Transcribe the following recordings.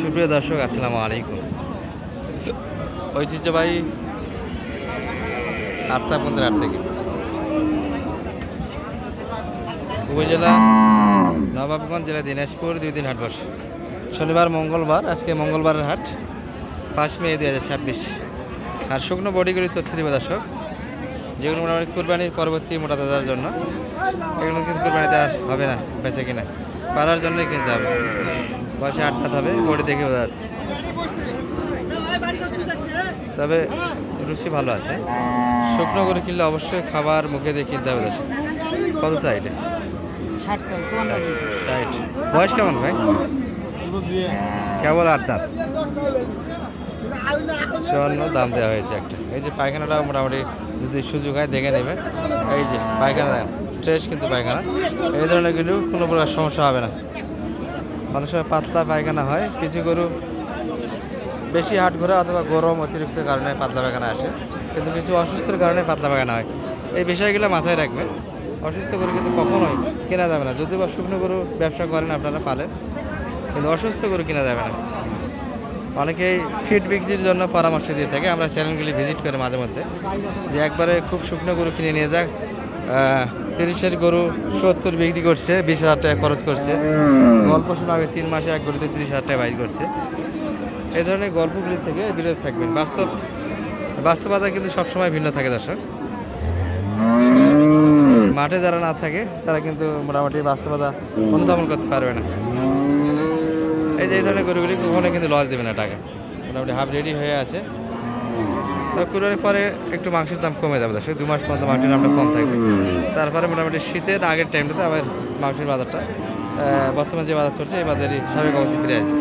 সুপ্রিয় দর্শক, আসসালামু আলাইকুম। ঐতিহ্যবাহী আত্মাপন্থের হাট থেকে উপজেলা নবাবগঞ্জ, জেলা দিনাজপুর 2 দিন হাট বসে। শনিবার, মঙ্গলবার। আজকে মঙ্গলবারের হাট, 5 মে 2026। আর শুকনো বডিগুলি তথ্য দিব দর্শক, যেগুলো মোটামুটি কুরবানির পরবর্তী মোটা দাদার জন্য। এগুলো কিন্তু কুরবানিতে আর হবে না, বেচে কিনা পারার জন্যই কিনতে হবে। বয়সে 8 দাঁত হবে, বডি দেখে বোঝা যাচ্ছে। তবে রুচি ভালো আছে। শুকনো করে কিনলে অবশ্যই খাবার মুখে দিয়ে কিনতে হবে দর্শক। কত চাই এটা? 60 চাই। রাইট। বয়স কেমন ভাই? কেবল 8 দাঁত। 54 দাম দেওয়া হয়েছে একটা। এই যে পায়খানাটা মোটামুটি যদি সুযোগ হয় দেখে নেবেন। এই যে পায়খানা দেন, ফ্রেশ কিন্তু পায়খানা। এই ধরনের কিন্তু কোনো প্রকার সমস্যা হবে না। মানুষের পাতলা পায়খানা হয়, কিছু গরু বেশি হাট ঘোরা অথবা গরম অতিরিক্ত কারণে পাতলা পায়খানা আসে, কিন্তু কিছু অসুস্থের কারণে পাতলা পায়খানা হয়। এই বিষয়গুলো মাথায় রাখবেন। অসুস্থ গরু কিন্তু কখনোই কেনা যাবে না। যদিও বা শুকনো গরু ব্যবসা করেন, আপনারা পালেন, কিন্তু অসুস্থ গরু কেনা যাবে না। অনেকেই ফিট বিক্রির জন্য পরামর্শ দিয়ে থাকে। আমরা চ্যানেলগুলি ভিজিট করে মাঝে মধ্যে, যে একবারে খুব শুকনো গরু কিনে নিয়ে যাক, 30-এর গরু 70 বিক্রি করছে, 20,000 টাকা খরচ করছে। গল্প শোনা হবে 3 মাসে এক গরুতে 30,000 টাকা বাইর করছে। এই ধরনের গল্পগুলি থেকে বিরত থাকবেন। বাস্তবতা কিন্তু সবসময় ভিন্ন থাকে দর্শক। মাঠে যারা না থাকে তারা কিন্তু মোটামুটি বাস্তবতা অনুধাবন করতে পারবে না। এই যে এই ধরনের গরুগুলি কখনো কিন্তু লস দেবে না টাকা। মোটামুটি হাফ রেডি হয়ে আছে। কুরবানির পরে একটু মাংসের দাম কমে যাবে দর্শক। 2 মাস পর্যন্ত মাংসের দামটা কম থাকবে। তারপরে মোটামুটি শীতের আগের টাইমটাতে আবার মাংসের বাজারটা, বর্তমানে যে বাজার চলছে, এই বাজারই স্বাভাবিক অবস্থা ফিরে আসবে।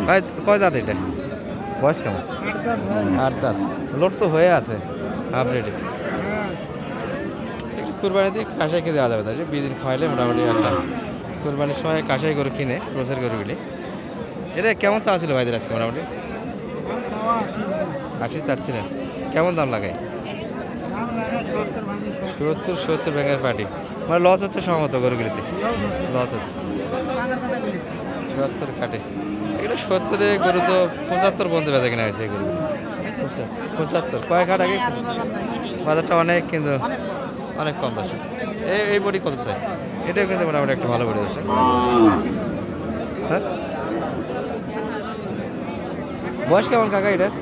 ভাই কয় দাঁত এটা? বয়স কেমন? 8 দাঁত। লোড তো হয়ে আছে, হাফ রেডি। কুরবানিতে কাঁসাই খেয়ে দেওয়া যাবে তাই 20 দিন খাওয়াইলে মোটামুটি একটা কুরবানির সময় কাঁসাই গরু কিনে, ক্রোসের গরুগুলি। এটা কেমন চাওয়া ছিল ভাইদের আজকে? মোটামুটি 80 চাচ্ছিলেন। কেমন দাম লাগায়? 70 ব্যাঙের পার্টি। মানে লস হচ্ছে সম্ভবত গরুগুলিতে, লস হচ্ছে। 70 কাটে এগুলো। 70-এ গরু তো 75 পর্যন্ত বেচা কিনা হয়েছে এই গরু। 75 কয়েক হাট আগে বাজারটা অনেক, কিন্তু অনেক কম দর্শক। এই বডি কত চাই? এটাও কিন্তু মোটামুটি একটা ভালো বডি দর্শক। হ্যাঁ, বয়স কেমন কাকা এটার?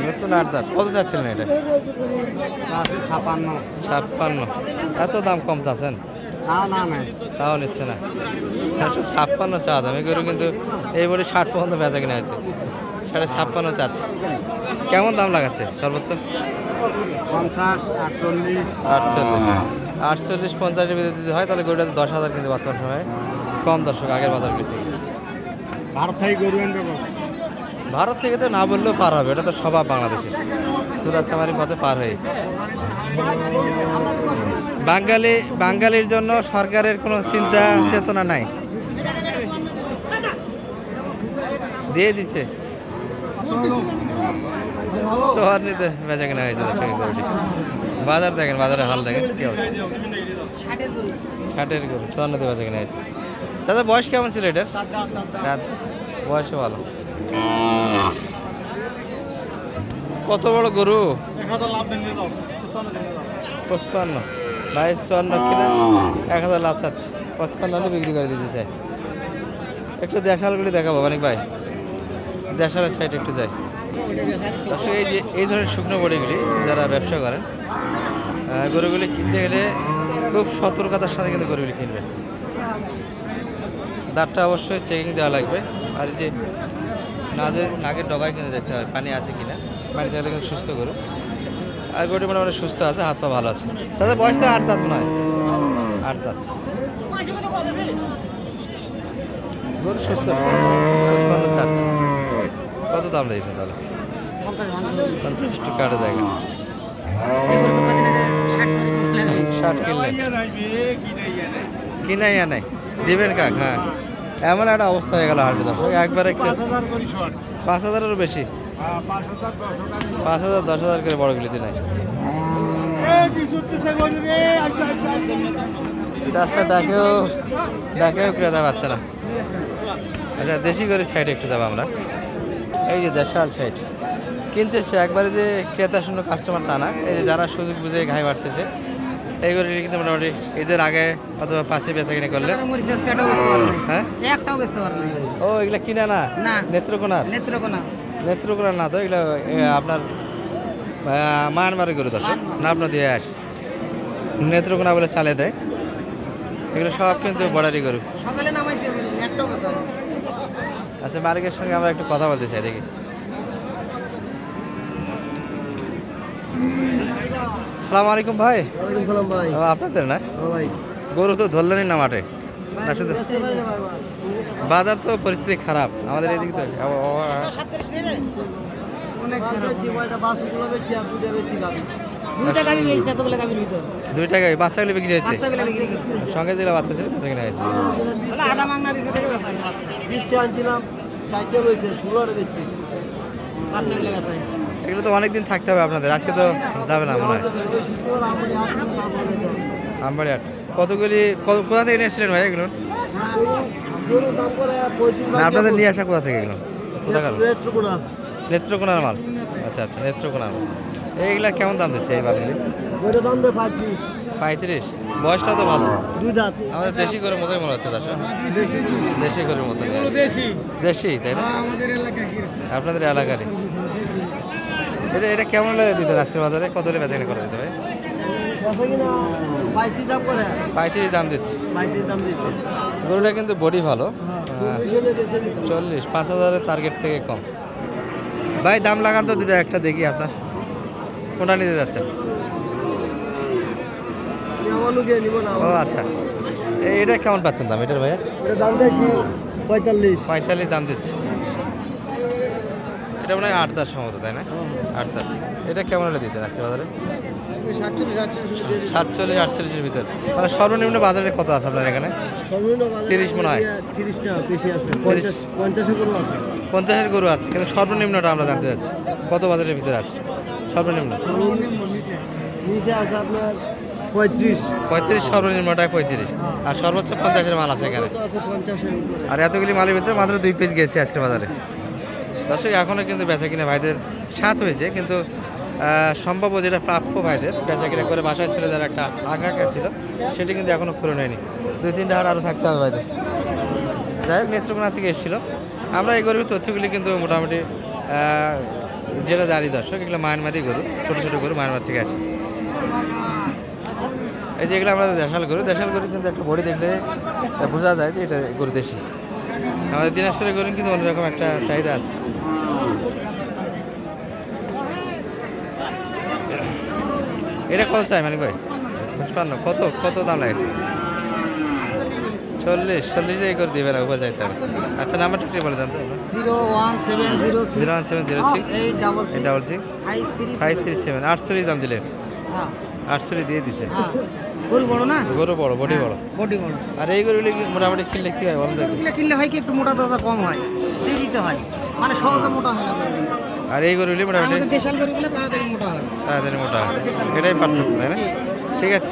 নতুন 8 দাঁত। কত চাচ্ছিলেন এটা? 56। এত দাম কম চাচ্ছেন? তাও নিচ্ছে না। 56 চা দাম। এই গরু কিন্তু এই বলে 60 পর্যন্ত বেচা কিনা হচ্ছে। 56.5 চাচ্ছে। কেমন দাম লাগাচ্ছে সর্বোচ্চ? 50, 48, 48, 50-এর ভিতরে যদি হয় তাহলে গরুটাতে 10,000 কিন্তু বর্তমান সময়ে কম দর্শক আগের বাজারগুলি থেকে। ভারত থেকে তো না বললেও পার হবে, এটা তো স্বভাব বাংলাদেশের। চুরাচামারি পথে পার হয়ে বাঙালির জন্য সরকারের কোনো চিন্তা চেতনা নাই। দিয়ে দিচ্ছে শহর নিতে বেচা কেনা হয়েছে। বাজার দেখেন, বাজারে হাল দেখেন কি অবস্থা। 60-এর গরু 54-তে বেচা কেনা হয়েছে। দাদা বয়স কেমন ছিল এটার? 7। বয়সও ভালো। কত বড় গরু? 55। 52-54 কিনা 1000 লাভ চাচ্ছে। 55 হলে বিক্রি করে দিতে চাই। একটু দেশালগুলি দেখাবো অনেক ভাই, দেশালের সাইড একটু যাই। আসলে এই যে এই ধরনের শুকনো বডিগুলি যারা ব্যবসা করেন, গরুগুলি কিনতে গেলে খুব সতর্কতার সাথে কিন্তু গরুগুলি কিনবেন। দাঁতটা অবশ্যই চেকিং দেওয়া লাগবে। আর যে নাকের ডগায় কিন্তু দেখতে হবে পানি আছে কিনা। পানি থাকলে কিন্তু সুস্থ গরু। আর গরুটি মোটামুটি সুস্থ আছে, হাত পা ভালো আছে। তাদের বয়সটা 8 দাঁত নয়, 8 দাঁত। গরু সুস্থ চাচ্ছে। কত দাম রয়েছে তাহলে? 50 একটু কাটে জায়গা। 60 কিনলে কিনাই আনাই দিবেন কাক। হ্যাঁ, এমন একটা অবস্থা হয়ে গেল হাটে দর্শক। একবারে 5,000-এরও বেশি। 5,000, 10,000 করে বড়গুলিতে নাই। চারশো ডাকেও ক্রেতা পাচ্ছে না। আচ্ছা দেশি গরুর সাইডে একটু যাবো আমরা। এই যে দেশাল সাইড কিনতেছে একবারে যে ক্রেতা শূন্য কাস্টমার তা না, এই যে যারা সুযোগ বুঝে ঘাই বাড়তেছে এইগুলি কিন্তু মোটামুটি ঈদের আগে অথবা পাশে বেচা কিনে করলে। হ্যাঁ একটাও বেচতে পারবে না। ও এগুলা কিনা না? না। নেত্রকোনার? নেত্রকোনার না তো, এগুলো আপনার মায়ানমারের গরু দর্শক না, আপনার দিয়ে আসে নেত্রকোনা বলে চালে দেয়। এগুলো সব কিন্তু বর্ডারি গরু। সকালে নামাইছে একটাও বেচা। আচ্ছা মালিকের সঙ্গে আমরা একটু কথা বলতে চাই, দেখি। সালাম আলাইকুম ভাই। ভাই। ও, আপনাদের না ভাই। গরু তো ধরলেনই না মাঠে না শুধু? বাজার তো পরিস্থিতি খারাপ আমাদের এদিকে তো। দুই টাকায় বাচ্চাগুলো বিক্রি হয়েছে, সঙ্গে যেগুলো বাচ্চা ছিল বেচা কিনা হয়েছে। আনছিলাম 4টে রয়েছে, 16 বেচছি। বাচ্চাগুলো বেচা হয়েছে। এগুলো তো অনেকদিন থাকতে হবে আপনাদের, আজকে তো যাবে না মনে হয়। আমবাড়ি হাট কতগুলি কোথা থেকে নিয়ে এসেছিলেন ভাই এগুলো? না আপনাদের নিয়ে আসা কোথা থেকে এগুলো? কোথাকার? নেত্রকোনার মাল। আচ্ছা আচ্ছা নেত্রকোনার মাল। এইগুলা কেমন দাম দিচ্ছে এই মালগুলি? 35। বয়সটা তো ভালো। দুই দাঁত। আমাদের দেশি গরুর মতোই মনে হচ্ছে দর্শক, দেশি গরুর মতো। দেশি তাই না? আপনাদের এলাকারই। এটা কেমন লাগে দিতে আজকের বাজারে? কত হলে বেচা কিনা করে দিতে ভাই? 35 দাম দিচ্ছে। গরুটা কিন্তু বডি ভালো। 40 5,000-এর টার্গেট থেকে কম। ভাই দাম লাগান তো দুটো, একটা দেখি আপনার কোনটা নিতে যাচ্ছেন? ও আচ্ছা, এটা কেমন পাচ্ছেন দাম এটার ভাইয়া? দাম চাইছি 45 দাম দিচ্ছে। এটা মনে হয় 8 দাঁত সম্ভবত, তাই না? 8 দাঁত। এটা কেমন হলে দিতেন আজকে বাজারে? 47-48-এর ভিতর। মানে সর্বনিম্ন বাজারে কত আছে আপনার এখানে? 30 মনে হয়। 30 না বেশি আছে, 50 গরু আছে। 50-এর গরু আছে, কিন্তু সর্বনিম্নটা আমরা জানতে চাচ্ছি কত বাজারের ভিতরে আছে সর্বনিম্ন? নিচে আছে আপনার 35 সর্বনিম্নটায় 35, আর সর্বোচ্চ 50-এর মাল আছে এখানে। আছে 50-এর উপরে। আর এতগুলি মালের ভিতরে মাত্র 2 পিস গেছে আজকের বাজারে। দর্শক এখনও কিন্তু বেচা কিনা ভাইদের সাত হয়েছে, কিন্তু সম্ভাব্য যেটা প্রাপ্য ভাইদের বেচা কিনা করে বাসায় ছিল যারা একটা আকাঙ্ক্ষা ছিল, সেটি কিন্তু এখনও পূরণ হয়নি। 2-3টা হাট আরও থাকতে হবে ভাইদের। যাই হোক নেত্রকোনা থেকে এসেছিলো। আমরা এই গরুর তথ্যগুলি কিন্তু মোটামুটি যেটা জানি দর্শক, এগুলো মায়ানমারি গরু, ছোটো ছোটো গরু মায়ানমার থেকে আসে। এই যে এগুলো আমাদের দেশাল গরু কিন্তু একটা বডি দেখলে বোঝা যায় যে এটা গরু দেশি। আমাদের দিনাজপুরের গরু কিন্তু অন্যরকম একটা চাহিদা আছে। এটা কত চাই মানিক ভাই? 55। কত দাম লাগছে? 40 এই করে দিবে না, উপরে যাইতে হবে। আচ্ছা নাম্বারটা একটু বলে দেন তো। 01706 866 537। 48 দাম দিলেন? 48 দিয়ে দিচ্ছেন। গরু বড় না? গরু বড়, বডি বড়। আর এই গরুগুলি মোটামুটি কিনলে কি হয়? গরুগুলো কিনলে হয় কি একটু মোটা তাজা কম হয়, দিয়ে দিতে হয়, মানে সহজে মোটা হয় না গরুগুলো। আর এই গরুগুলি মোটামুটি দেশাল গরুগুলো তাড়াতাড়ি মোটা হয়। এটাই পার্থক্য, তাই না? ঠিক আছে।